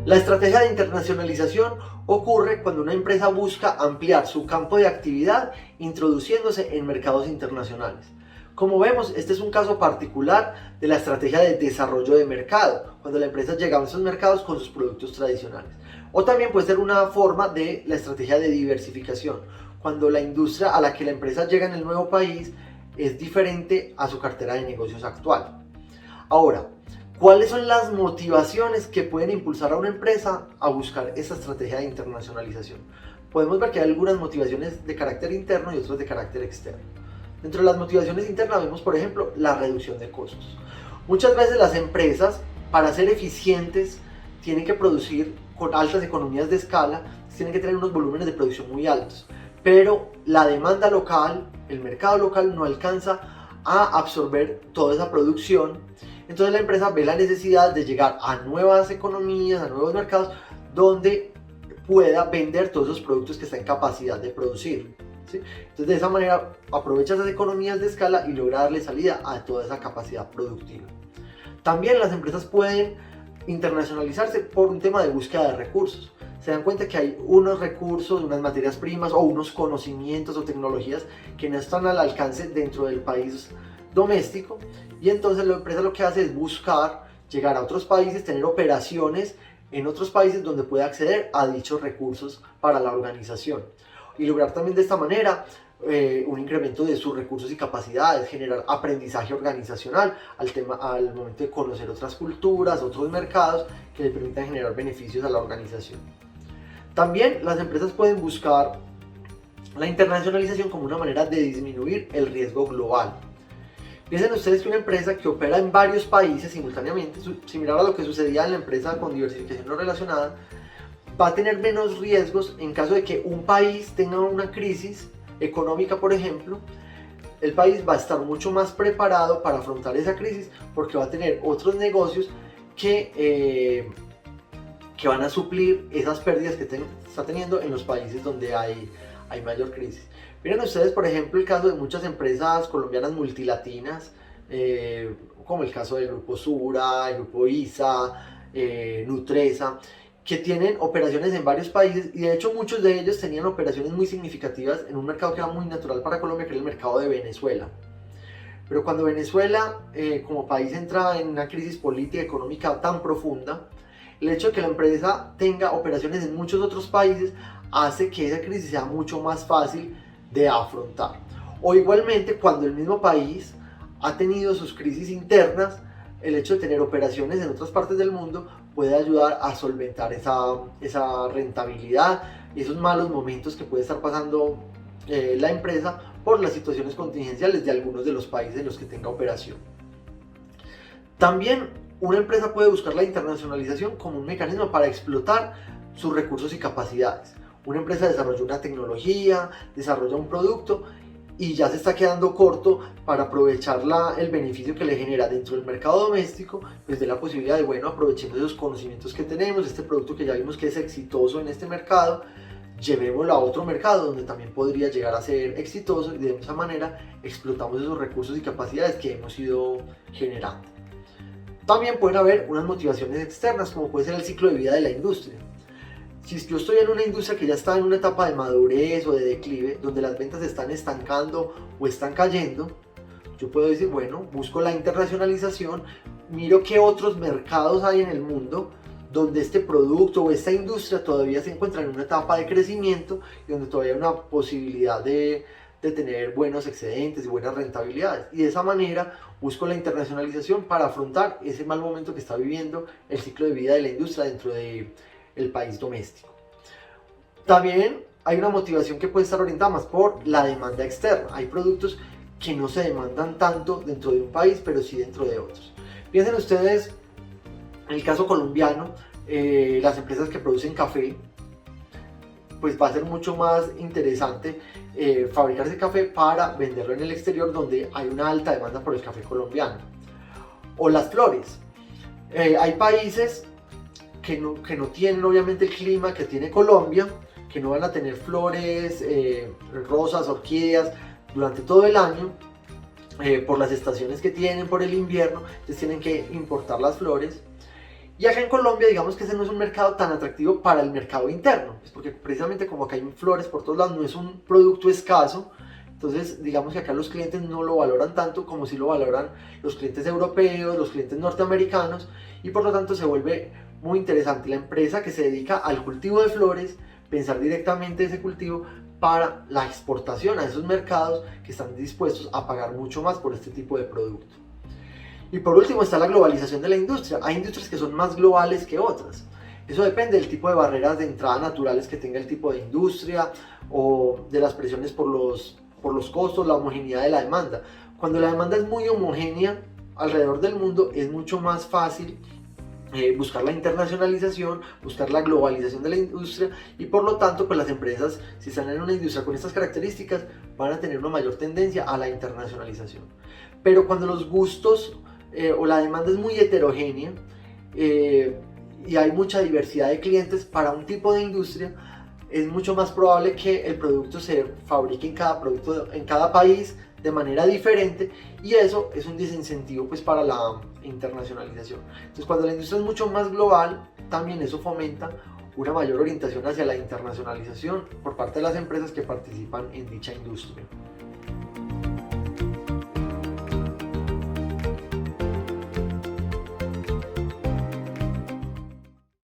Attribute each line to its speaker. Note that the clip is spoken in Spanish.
Speaker 1: La estrategia de internacionalización ocurre cuando una empresa busca ampliar su campo de actividad introduciéndose en mercados internacionales. Como vemos, este es un caso particular de la estrategia de desarrollo de mercado, cuando la empresa llega a esos mercados con sus productos tradicionales. O también puede ser una forma de la estrategia de diversificación, cuando la industria a la que la empresa llega en el nuevo país es diferente a su cartera de negocios actual. Ahora, ¿cuáles son las motivaciones que pueden impulsar a una empresa a buscar esa estrategia de internacionalización? Podemos ver que hay algunas motivaciones de carácter interno y otras de carácter externo. Dentro de las motivaciones internas vemos, por ejemplo, la reducción de costos. Muchas veces las empresas, para ser eficientes, tienen que producir con altas economías de escala, tienen que tener unos volúmenes de producción muy altos, pero la demanda local, el mercado local no alcanza a absorber toda esa producción. Entonces la empresa ve la necesidad de llegar a nuevas economías, a nuevos mercados, donde pueda vender todos esos productos que está en capacidad de producir. ¿Sí? Entonces de esa manera aprovecha esas economías de escala y logra darle salida a toda esa capacidad productiva. También las empresas pueden internacionalizarse por un tema de búsqueda de recursos. Se dan cuenta que hay unos recursos, unas materias primas o unos conocimientos o tecnologías que no están al alcance dentro del país doméstico, y entonces la empresa lo que hace es buscar llegar a otros países, tener operaciones en otros países donde pueda acceder a dichos recursos para la organización y lograr también de esta manera un incremento de sus recursos y capacidades, generar aprendizaje organizacional al momento de conocer otras culturas, otros mercados que le permitan generar beneficios a la organización. También las empresas pueden buscar la internacionalización como una manera de disminuir el riesgo global. Piensen ustedes que una empresa que opera en varios países simultáneamente, similar a lo que sucedía en la empresa con diversificación no relacionada, va a tener menos riesgos en caso de que un país tenga una crisis económica, por ejemplo. El país va a estar mucho más preparado para afrontar esa crisis porque va a tener otros negocios que van a suplir esas pérdidas que está teniendo en los países donde hay mayor crisis. Miren ustedes, por ejemplo, el caso de muchas empresas colombianas multilatinas, como el caso del Grupo Sura, el Grupo ISA, Nutresa, que tienen operaciones en varios países, y de hecho muchos de ellos tenían operaciones muy significativas en un mercado que era muy natural para Colombia, que era el mercado de Venezuela. Pero cuando Venezuela como país entra en una crisis política y económica tan profunda, el hecho de que la empresa tenga operaciones en muchos otros países hace que esa crisis sea mucho más fácil de afrontar. O igualmente, cuando el mismo país ha tenido sus crisis internas, el hecho de tener operaciones en otras partes del mundo puede ayudar a solventar esa rentabilidad y esos malos momentos que puede estar pasando la empresa por las situaciones contingenciales de algunos de los países en los que tenga operación. También una empresa puede buscar la internacionalización como un mecanismo para explotar sus recursos y capacidades. Una empresa desarrolla una tecnología, desarrolla un producto y ya se está quedando corto para aprovechar el beneficio que le genera dentro del mercado doméstico, pues de la posibilidad de, bueno, aprovechemos esos conocimientos que tenemos, este producto que ya vimos que es exitoso en este mercado, llevémoslo a otro mercado donde también podría llegar a ser exitoso, y de esa manera explotamos esos recursos y capacidades que hemos ido generando. También pueden haber unas motivaciones externas, como puede ser el ciclo de vida de la industria. Si yo estoy en una industria que ya está en una etapa de madurez o de declive, donde las ventas se están estancando o están cayendo, yo puedo decir, bueno, busco la internacionalización, miro qué otros mercados hay en el mundo donde este producto o esta industria todavía se encuentra en una etapa de crecimiento y donde todavía hay una posibilidad de tener buenos excedentes y buenas rentabilidades. Y de esa manera busco la internacionalización para afrontar ese mal momento que está viviendo el ciclo de vida de la industria dentro del país doméstico. También hay una motivación que puede estar orientada más por la demanda externa. Hay productos que no se demandan tanto dentro de un país, pero sí dentro de otros. Piensen ustedes en el caso colombiano, las empresas que producen café, pues va a ser mucho más interesante fabricar ese café para venderlo en el exterior, donde hay una alta demanda por el café colombiano. O las flores. Hay países que no tienen obviamente el clima que tiene Colombia, que no van a tener flores, rosas, orquídeas durante todo el año, por las estaciones que tienen, por el invierno, entonces tienen que importar las flores. Y acá en Colombia, digamos que ese no es un mercado tan atractivo para el mercado interno, pues porque precisamente como acá hay flores por todos lados, no es un producto escaso. Entonces, digamos que acá los clientes no lo valoran tanto como si lo valoran los clientes europeos, los clientes norteamericanos, y por lo tanto se vuelve muy interesante la empresa que se dedica al cultivo de flores, pensar directamente ese cultivo para la exportación a esos mercados que están dispuestos a pagar mucho más por este tipo de producto. Y por último está la globalización de la industria. Hay industrias que son más globales que otras. Eso depende del tipo de barreras de entrada naturales que tenga el tipo de industria o de las presiones por los costos, la homogeneidad de la demanda. Cuando la demanda es muy homogénea alrededor del mundo, es mucho más fácil buscar la internacionalización, buscar la globalización de la industria, y por lo tanto pues las empresas, si están en una industria con estas características, van a tener una mayor tendencia a la internacionalización. Pero cuando los gustos o la demanda es muy heterogénea y hay mucha diversidad de clientes para un tipo de industria, es mucho más probable que el producto se fabrique en cada país de manera diferente, y eso es un desincentivo pues para la internacionalización. Entonces, cuando la industria es mucho más global, también eso fomenta una mayor orientación hacia la internacionalización por parte de las empresas que participan en dicha industria.